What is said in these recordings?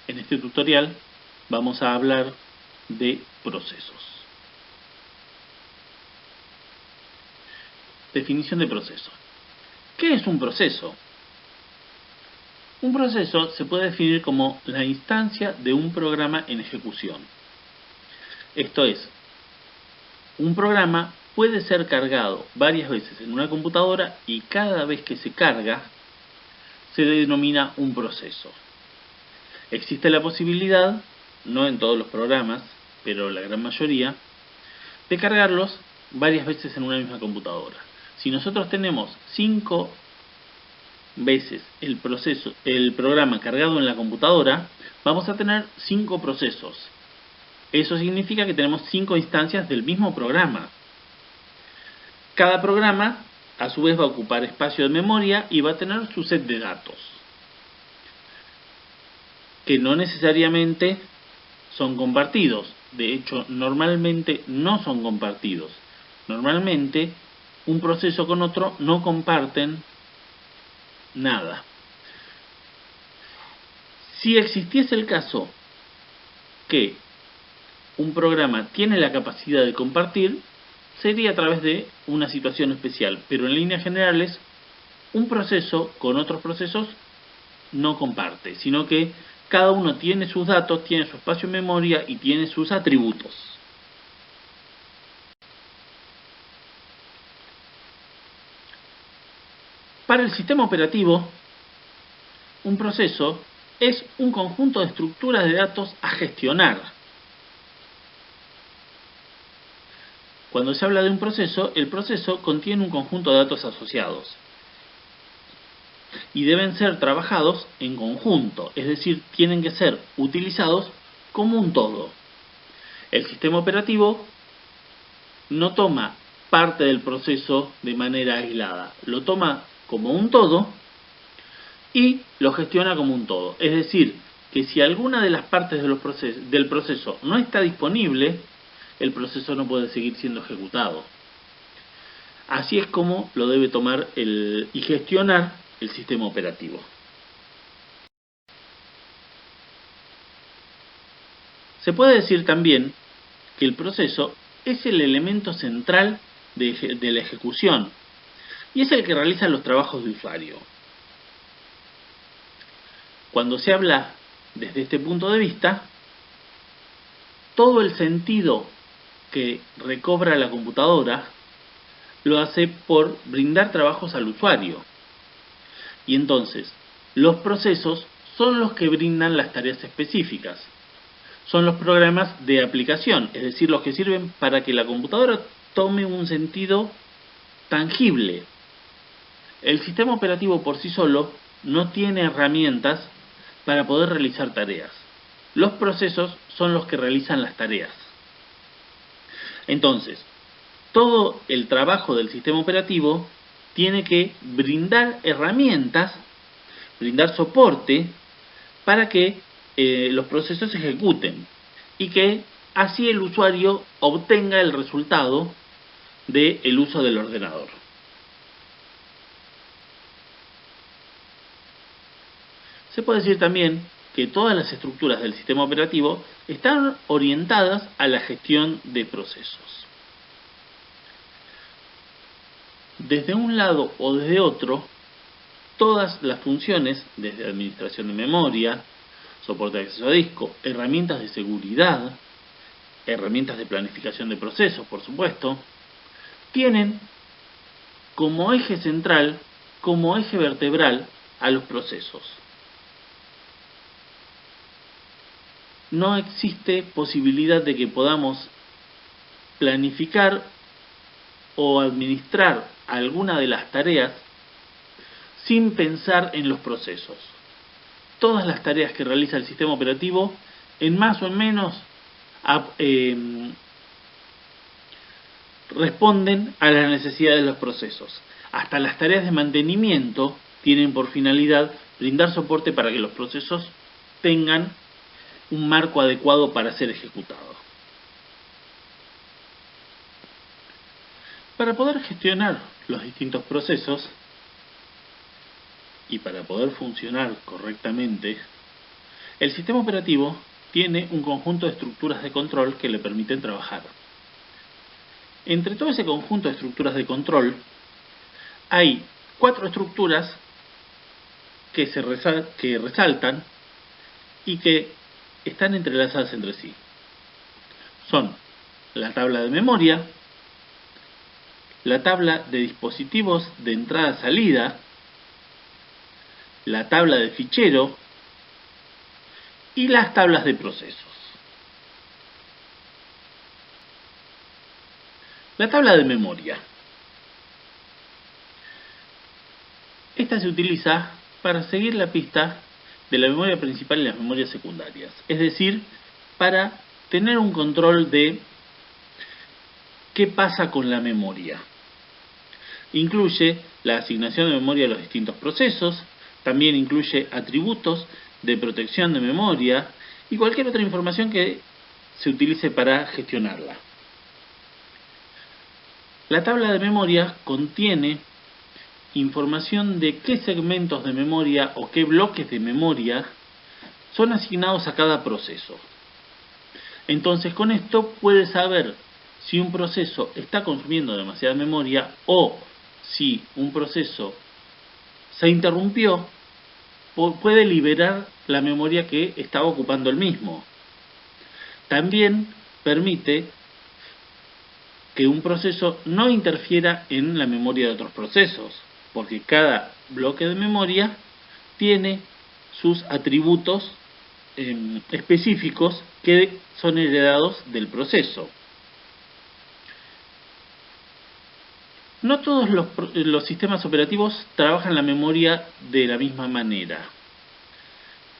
En este tutorial vamos a hablar de procesos. Definición de proceso. ¿Qué es un proceso? Un proceso se puede definir como la instancia de un programa en ejecución. Esto es, un programa puede ser cargado varias veces en una computadora y cada vez que se carga se denomina un proceso. Existe la posibilidad, no en todos los programas, pero la gran mayoría, de cargarlos varias veces en una misma computadora. Si nosotros tenemos 5 veces el programa cargado en la computadora, vamos a tener 5 procesos. Eso significa que tenemos 5 instancias del mismo programa. Cada programa, a su vez, va a ocupar espacio de memoria y va a tener su set de datos, que no necesariamente son compartidos. De hecho, normalmente no son compartidos. Normalmente, un proceso con otro no comparten nada. Si existiese el caso que un programa tiene la capacidad de compartir, sería a través de una situación especial, pero en líneas generales, un proceso con otros procesos no comparte, sino que cada uno tiene sus datos, tiene su espacio en memoria y tiene sus atributos. Para el sistema operativo, un proceso es un conjunto de estructuras de datos a gestionar. Cuando se habla de un proceso, el proceso contiene un conjunto de datos asociados y deben ser trabajados en conjunto, es decir, tienen que ser utilizados como un todo. El sistema operativo no toma parte del proceso de manera aislada, lo toma como un todo y lo gestiona como un todo. Es decir, que si alguna de las partes del proceso no está disponible, el proceso no puede seguir siendo ejecutado. Así es como lo debe tomar y gestionar el sistema operativo. Se puede decir también que el proceso es el elemento central de la ejecución y es el que realiza los trabajos de usuario. Cuando se habla desde este punto de vista, todo el sentido que recobra la computadora lo hace por brindar trabajos al usuario. Y entonces, los procesos son los que brindan las tareas específicas. Son los programas de aplicación, es decir, los que sirven para que la computadora tome un sentido tangible. El sistema operativo por sí solo no tiene herramientas para poder realizar tareas. Los procesos son los que realizan las tareas. Entonces, todo el trabajo del sistema operativo tiene que brindar herramientas, brindar soporte para que los procesos se ejecuten y que así el usuario obtenga el resultado del uso del ordenador. Se puede decir también que todas las estructuras del sistema operativo están orientadas a la gestión de procesos. Desde un lado o desde otro, todas las funciones, desde administración de memoria, soporte de acceso a disco, herramientas de seguridad, herramientas de planificación de procesos, por supuesto, tienen como eje central, como eje vertebral a los procesos. No existe posibilidad de que podamos planificar o administrar alguna de las tareas sin pensar en los procesos. Todas las tareas que realiza el sistema operativo, en más o en menos, responden a las necesidades de los procesos. Hasta las tareas de mantenimiento tienen por finalidad brindar soporte para que los procesos tengan un marco adecuado para ser ejecutados. Para poder gestionar los distintos procesos y para poder funcionar correctamente, El sistema operativo tiene un conjunto de estructuras de control que le permiten trabajar. Entre todo ese conjunto de estructuras de control, hay 4 estructuras que resaltan y que están entrelazadas entre sí. Son la tabla de memoria, la tabla de dispositivos de entrada-salida, la tabla de fichero y las tablas de procesos. La tabla de memoria. Esta se utiliza para seguir la pista de la memoria principal y las memorias secundarias. Es decir, para tener un control de qué pasa con la memoria. Incluye la asignación de memoria a los distintos procesos, también incluye atributos de protección de memoria y cualquier otra información que se utilice para gestionarla. La tabla de memoria contiene información de qué segmentos de memoria o qué bloques de memoria son asignados a cada proceso. Entonces, con esto puedes saber si un proceso está consumiendo demasiada memoria o si un proceso se interrumpió, puede liberar la memoria que estaba ocupando el mismo. También permite que un proceso no interfiera en la memoria de otros procesos, porque cada bloque de memoria tiene sus atributos específicos que son heredados del proceso. No todos los sistemas operativos trabajan la memoria de la misma manera.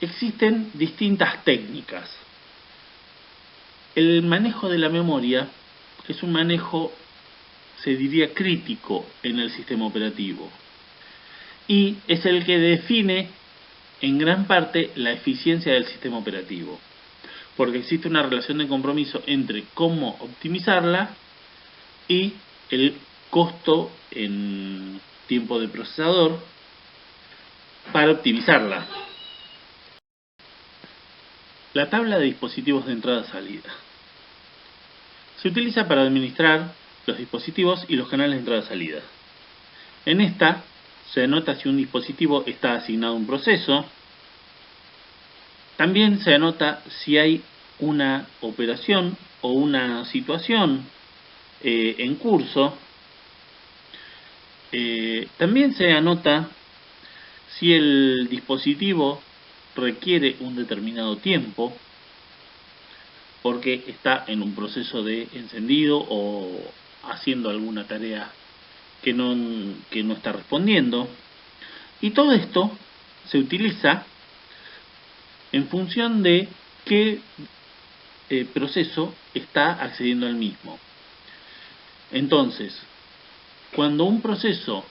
Existen distintas técnicas. El manejo de la memoria es un manejo, se diría, crítico en el sistema operativo. Y es el que define en gran parte la eficiencia del sistema operativo. Porque existe una relación de compromiso entre cómo optimizarla y el costo en tiempo de procesador para optimizarla. La tabla de dispositivos de entrada-salida se utiliza para administrar los dispositivos y los canales de entrada-salida. En esta se anota si un dispositivo está asignado a un proceso. También se anota si hay una operación o una situación en curso. También se anota si el dispositivo requiere un determinado tiempo porque está en un proceso de encendido o haciendo alguna tarea que no está respondiendo. Y todo esto se utiliza en función de qué proceso está accediendo al mismo. Entonces, cuando un proceso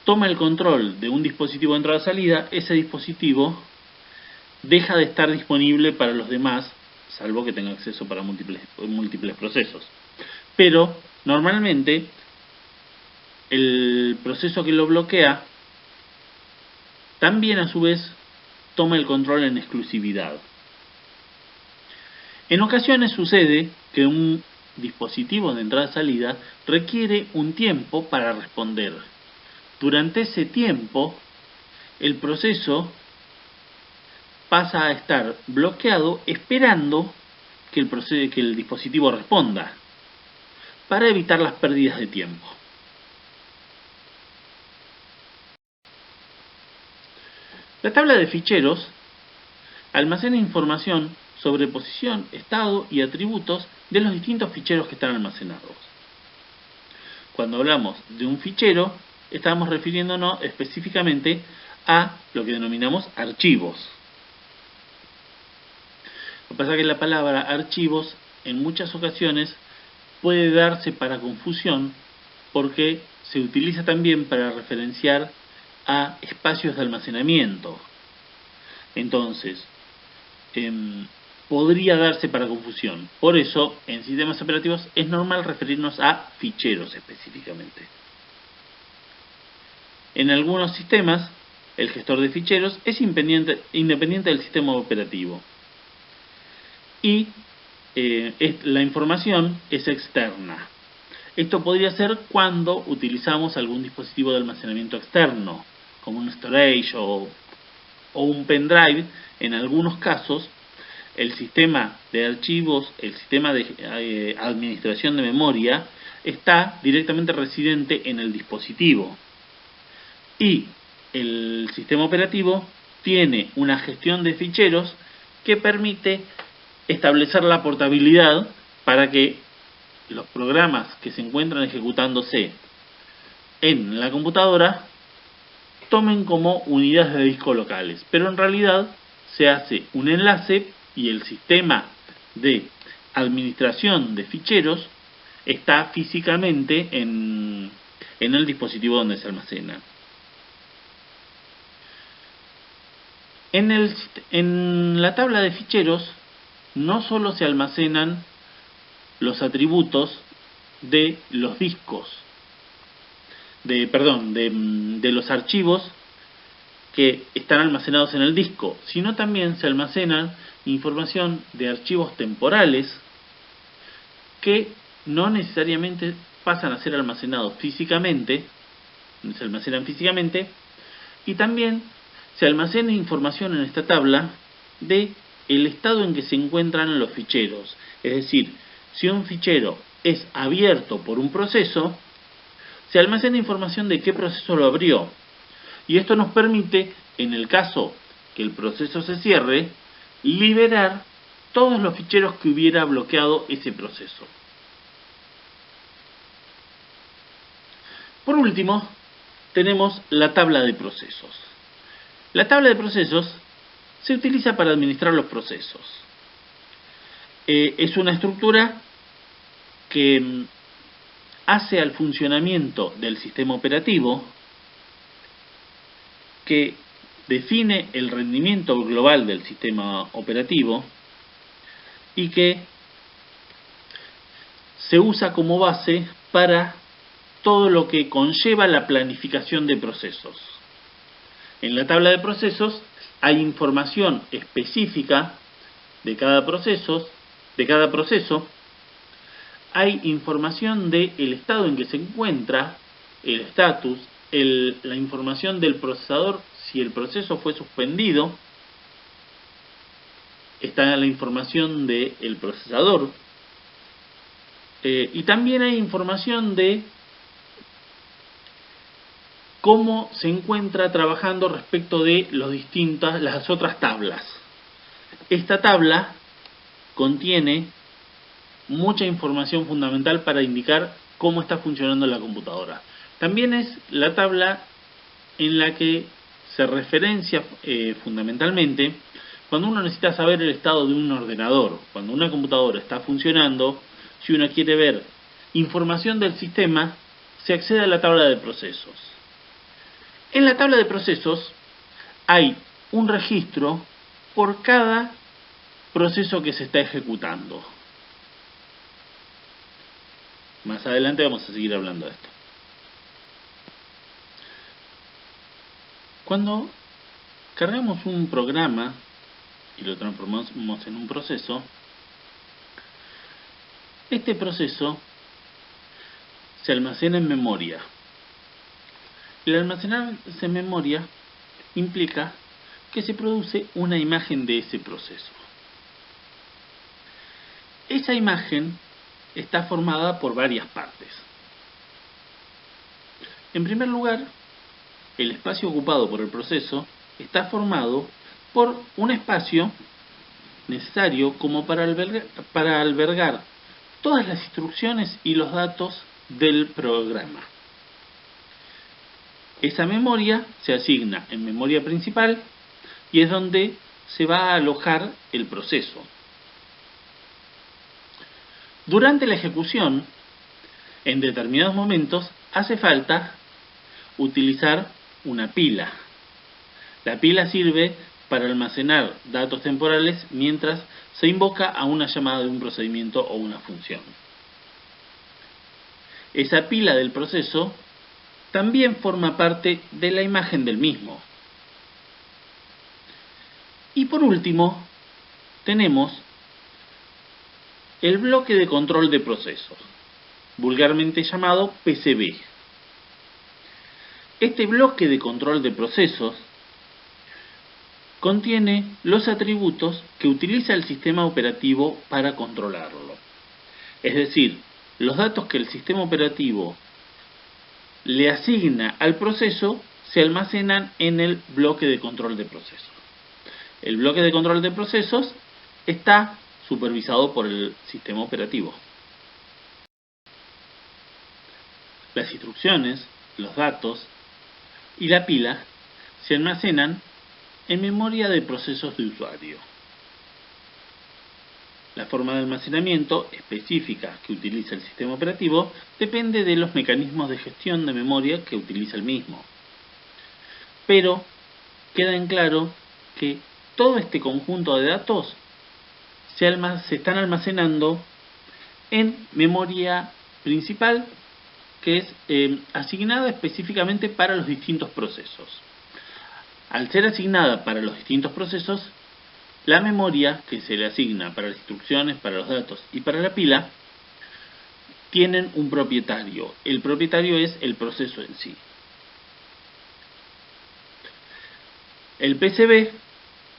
toma el control de un dispositivo de entrada-salida, ese dispositivo deja de estar disponible para los demás, salvo que tenga acceso para múltiples procesos. Pero, normalmente, el proceso que lo bloquea también a su vez toma el control en exclusividad. En ocasiones sucede que un dispositivo de entrada-salida requiere un tiempo para responder. Durante ese tiempo, el proceso pasa a estar bloqueado esperando que el dispositivo responda, para evitar las pérdidas de tiempo. La tabla de ficheros almacena información sobre posición, estado y atributos de los distintos ficheros que están almacenados. Cuando hablamos de un fichero, estamos refiriéndonos específicamente a lo que denominamos archivos. Lo que pasa es que la palabra archivos en muchas ocasiones puede darse para confusión porque se utiliza también para referenciar a espacios de almacenamiento. Entonces, podría darse para confusión. Por eso, en sistemas operativos es normal referirnos a ficheros específicamente. En algunos sistemas el gestor de ficheros, es independiente del sistema operativo. Y la información es externa. Esto podría ser cuando utilizamos algún dispositivo de almacenamiento externo, como un storage o un pendrive. En algunos casos, el sistema de archivos, el sistema de administración de memoria, está directamente residente en el dispositivo. Y el sistema operativo tiene una gestión de ficheros que permite establecer la portabilidad para que los programas que se encuentran ejecutándose en la computadora tomen como unidades de disco locales, pero en realidad se hace un enlace y el sistema de administración de ficheros está físicamente en el dispositivo donde se almacena. En la tabla de ficheros no solo se almacenan los atributos de los discos, de los archivos que están almacenados en el disco, sino también se almacenan información de archivos temporales que no necesariamente pasan a ser almacenados físicamente, se almacenan físicamente, y también se almacena información en esta tabla de el estado en que se encuentran los ficheros. Es decir, si un fichero es abierto por un proceso, se almacena información de qué proceso lo abrió. Y esto nos permite, en el caso que el proceso se cierre, liberar todos los ficheros que hubiera bloqueado ese proceso. Por último, tenemos la tabla de procesos. La tabla de procesos se utiliza para administrar los procesos. Es una estructura que hace al funcionamiento del sistema operativo, que define el rendimiento global del sistema operativo y que se usa como base para todo lo que conlleva la planificación de procesos. En la tabla de procesos hay información específica de cada proceso, hay información del estado en que se encuentra, el estatus, la información del procesador, si el proceso fue suspendido, está la información del procesador, y también hay información de cómo se encuentra trabajando respecto de las otras tablas. Esta tabla contiene mucha información fundamental para indicar cómo está funcionando la computadora. También es la tabla en la que se referencia fundamentalmente cuando uno necesita saber el estado de un ordenador. Cuando una computadora está funcionando, si uno quiere ver información del sistema, se accede a la tabla de procesos. En la tabla de procesos hay un registro por cada proceso que se está ejecutando. Más adelante vamos a seguir hablando de esto. Cuando cargamos un programa y lo transformamos en un proceso, este proceso se almacena en memoria. El almacenarse en memoria implica que se produce una imagen de ese proceso. Esa imagen está formada por varias partes. En primer lugar, el espacio ocupado por el proceso está formado por un espacio necesario como para albergar todas las instrucciones y los datos del programa. Esa memoria se asigna en memoria principal y es donde se va a alojar el proceso. Durante la ejecución, en determinados momentos, hace falta utilizar una pila. La pila sirve para almacenar datos temporales mientras se invoca a una llamada de un procedimiento o una función. Esa pila del proceso también forma parte de la imagen del mismo. Y por último, tenemos el bloque de control de procesos, vulgarmente llamado PCB. Este bloque de control de procesos contiene los atributos que utiliza el sistema operativo para controlarlo. Es decir, los datos que el sistema operativo le asigna al proceso se almacenan en el bloque de control de procesos. El bloque de control de procesos está supervisado por el sistema operativo. Las instrucciones, los datos y la pila se almacenan en memoria de procesos de usuario. La forma de almacenamiento específica que utiliza el sistema operativo depende de los mecanismos de gestión de memoria que utiliza el mismo. Pero queda en claro que todo este conjunto de datos se están almacenando en memoria principal, que es asignada específicamente para los distintos procesos. Al ser asignada para los distintos procesos, la memoria que se le asigna para las instrucciones, para los datos y para la pila, tienen un propietario. El propietario es el proceso en sí. El PCB,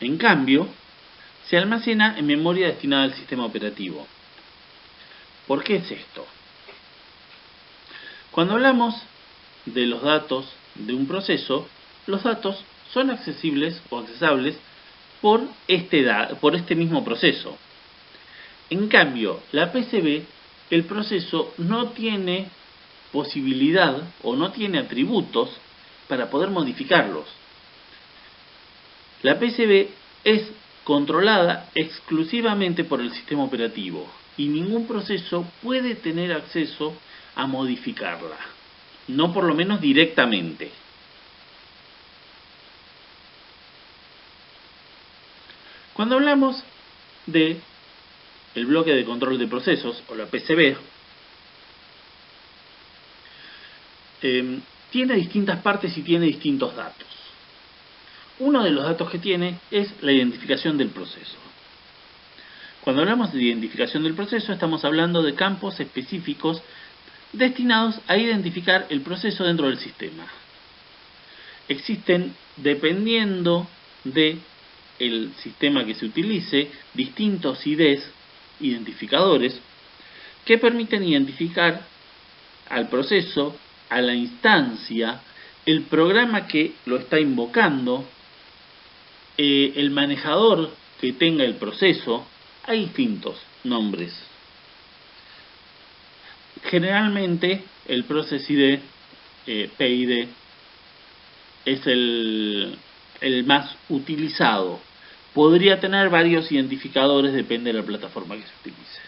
en cambio, se almacena en memoria destinada al sistema operativo. ¿Por qué es esto? Cuando hablamos de los datos de un proceso, los datos son accesibles o accesables por este mismo proceso. En cambio, la PCB, el proceso no tiene posibilidad o no tiene atributos para poder modificarlos. La PCB es controlada exclusivamente por el sistema operativo y ningún proceso puede tener acceso a modificarla, no por lo menos directamente. Cuando hablamos de el bloque de control de procesos o la PCB, tiene distintas partes y tiene distintos datos. Uno de los datos que tiene es la identificación del proceso. Cuando hablamos de identificación del proceso, estamos hablando de campos específicos destinados a identificar el proceso dentro del sistema. Existen, dependiendo del sistema que se utilice, distintos IDs, identificadores, que permiten identificar al proceso, a la instancia, el programa que lo está invocando, el manejador que tenga el proceso. Hay distintos nombres. Generalmente el Process ID, PID, es el más utilizado. Podría tener varios identificadores, depende de la plataforma que se utilice.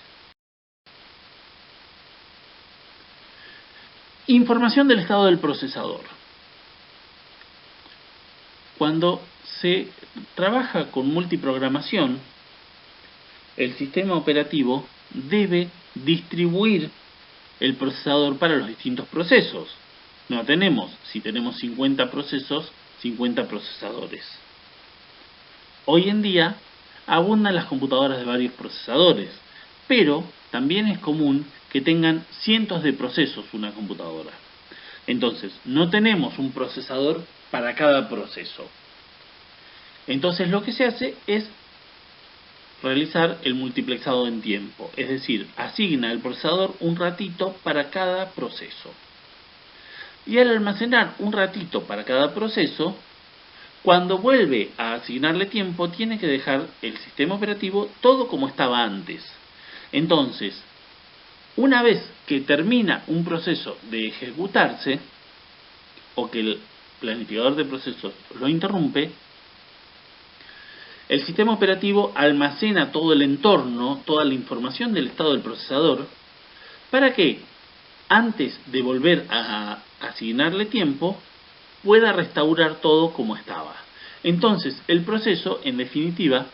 Información del estado del procesador. Cuando se trabaja con multiprogramación, el sistema operativo debe distribuir el procesador para los distintos procesos. No tenemos, si tenemos 50 procesos, 50 procesadores. Hoy en día abundan las computadoras de varios procesadores, pero también es común que tengan cientos de procesos una computadora. Entonces, no tenemos un procesador para cada proceso. Entonces, lo que se hace es realizar el multiplexado en tiempo, es decir, asigna al procesador un ratito para cada proceso. Y al almacenar un ratito para cada proceso, cuando vuelve a asignarle tiempo, tiene que dejar el sistema operativo todo como estaba antes. Entonces, una vez que termina un proceso de ejecutarse, o que el planificador de procesos lo interrumpe, el sistema operativo almacena todo el entorno, toda la información del estado del procesador, para que antes de volver a asignarle tiempo, pueda restaurar todo como estaba. Entonces, el proceso, en definitiva,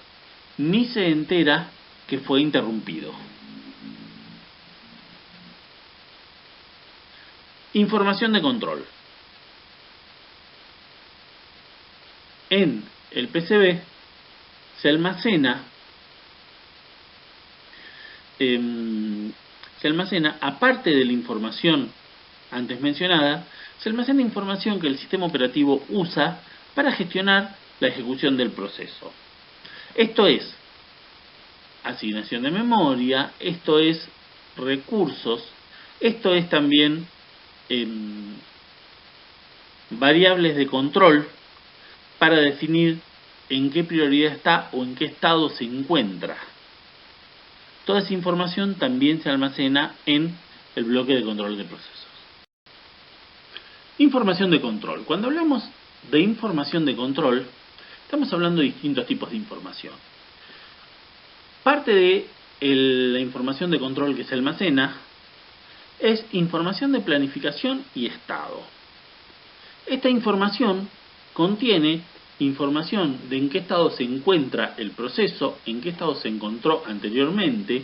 ni se entera que fue interrumpido. Información de control. En el PCB se almacena, aparte de la información antes mencionada, se almacena información que el sistema operativo usa para gestionar la ejecución del proceso. Esto es asignación de memoria, esto es recursos, esto es también variables de control para definir en qué prioridad está o en qué estado se encuentra. Toda esa información también se almacena en el bloque de control de procesos. Información de control. Cuando hablamos de información de control, estamos hablando de distintos tipos de información. Parte de la información de control que se almacena es información de planificación y estado. Esta información contiene información de en qué estado se encuentra el proceso, en qué estado se encontró anteriormente,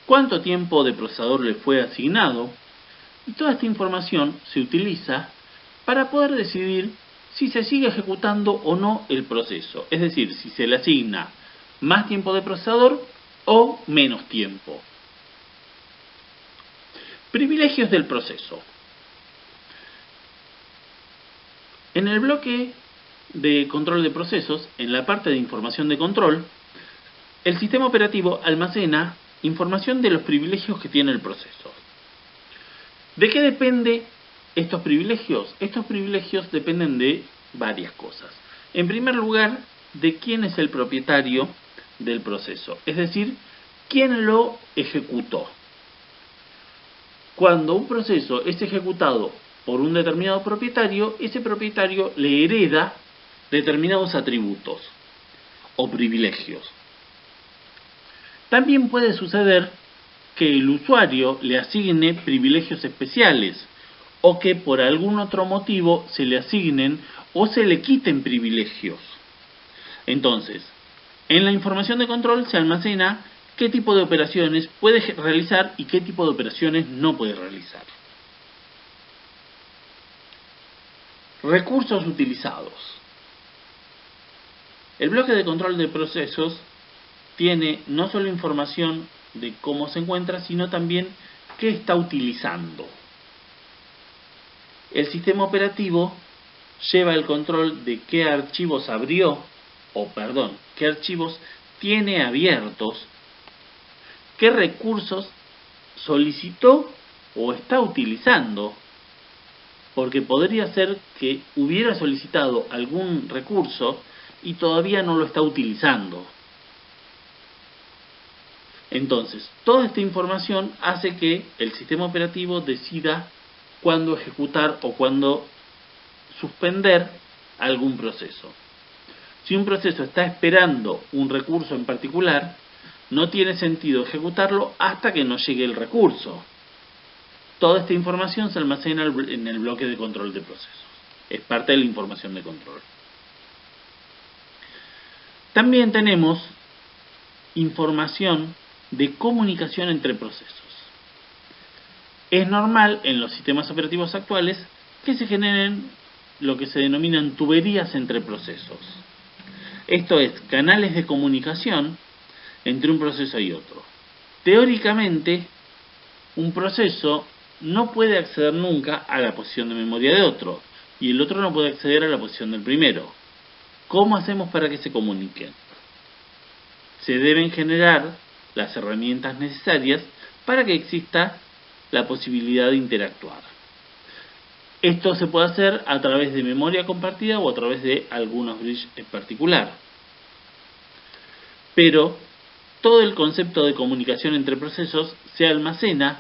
cuánto tiempo de procesador le fue asignado, y toda esta información se utiliza para poder decidir si se sigue ejecutando o no el proceso, es decir, si se le asigna más tiempo de procesador o menos tiempo. Privilegios del proceso. En el bloque de control de procesos, en la parte de información de control, el sistema operativo almacena información de los privilegios que tiene el proceso. ¿De qué depende estos privilegios? Estos privilegios dependen de varias cosas. En primer lugar, de quién es el propietario del proceso, es decir, quién lo ejecutó. Cuando un proceso es ejecutado por un determinado propietario, ese propietario le hereda determinados atributos o privilegios. También puede suceder que el usuario le asigne privilegios especiales o que por algún otro motivo se le asignen o se le quiten privilegios. Entonces, en la información de control se almacena qué tipo de operaciones puede realizar y qué tipo de operaciones no puede realizar. Recursos utilizados. El bloque de control de procesos tiene no solo información de cómo se encuentra, sino también qué está utilizando. El sistema operativo lleva el control de qué archivos abrió, qué archivos tiene abiertos, qué recursos solicitó o está utilizando, porque podría ser que hubiera solicitado algún recurso y todavía no lo está utilizando. Entonces, toda esta información hace que el sistema operativo decida cuándo ejecutar o cuándo suspender algún proceso. Si un proceso está esperando un recurso en particular, no tiene sentido ejecutarlo hasta que no llegue el recurso. Toda esta información se almacena en el bloque de control de procesos. Es parte de la información de control. También tenemos información de comunicación entre procesos. Es normal en los sistemas operativos actuales que se generen lo que se denominan tuberías entre procesos. Esto es, canales de comunicación entre un proceso y otro. Teóricamente, un proceso no puede acceder nunca a la posición de memoria de otro, y el otro no puede acceder a la posición del primero. ¿Cómo hacemos para que se comuniquen? Se deben generar las herramientas necesarias para que exista la posibilidad de interactuar. Esto se puede hacer a través de memoria compartida o a través de algunos bridges en particular. Pero todo el concepto de comunicación entre procesos se almacena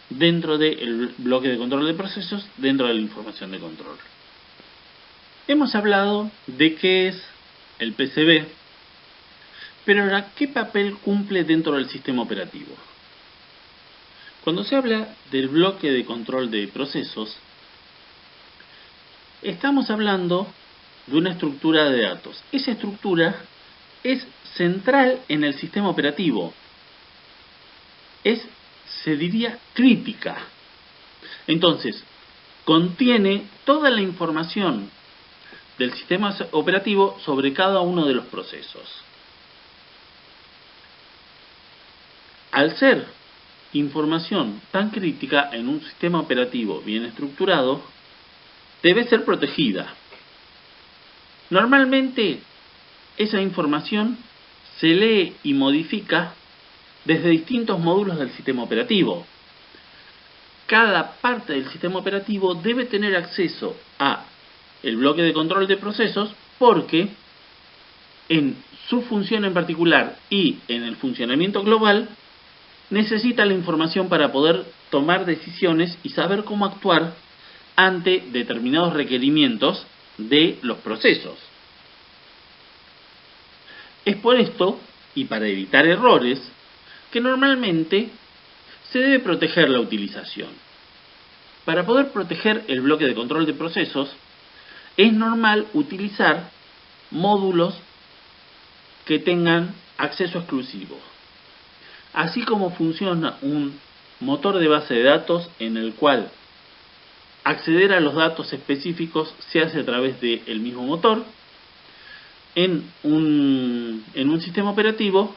dentro del bloque de control de procesos, dentro de la información de control. Hemos hablado de qué es el PCB, pero ahora, ¿qué papel cumple dentro del sistema operativo? Cuando se habla del bloque de control de procesos, estamos hablando de una estructura de datos. Esa estructura es central en el sistema operativo. Se diría, crítica. Entonces, contiene toda la información del sistema operativo sobre cada uno de los procesos. Al ser información tan crítica en un sistema operativo bien estructurado, debe ser protegida. Normalmente, esa información se lee y modifica desde distintos módulos del sistema operativo. Cada parte del sistema operativo debe tener acceso a el bloque de control de procesos porque en su función en particular y en el funcionamiento global necesita la información para poder tomar decisiones y saber cómo actuar ante determinados requerimientos de los procesos. Es por esto, y para evitar errores, que normalmente se debe proteger la utilización. Para poder proteger el bloque de control de procesos, es normal utilizar módulos que tengan acceso exclusivo. Así como funciona un motor de base de datos en el cual acceder a los datos específicos se hace a través del mismo motor, en un sistema operativo,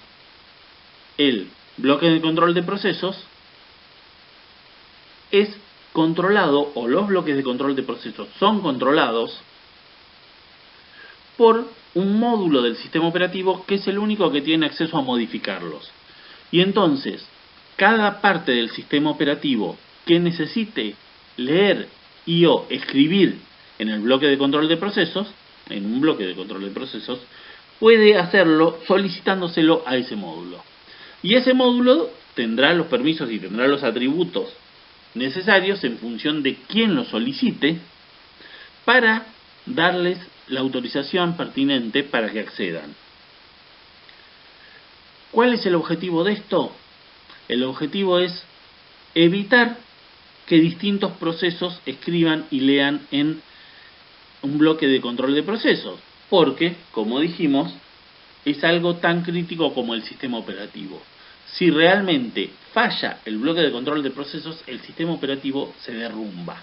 el bloque de control de procesos es controlado, o los bloques de control de procesos son controlados por un módulo del sistema operativo que es el único que tiene acceso a modificarlos. Y entonces, cada parte del sistema operativo que necesite leer y o escribir en el bloque de control de procesos, en un bloque de control de procesos, puede hacerlo solicitándoselo a ese módulo. Y ese módulo tendrá los permisos y tendrá los atributos necesarios en función de quién lo solicite para darles la autorización pertinente para que accedan. ¿Cuál es el objetivo de esto? El objetivo es evitar que distintos procesos escriban y lean en un bloque de control de procesos, porque, como dijimos, es algo tan crítico como el sistema operativo. Si realmente falla el bloque de control de procesos, el sistema operativo se derrumba.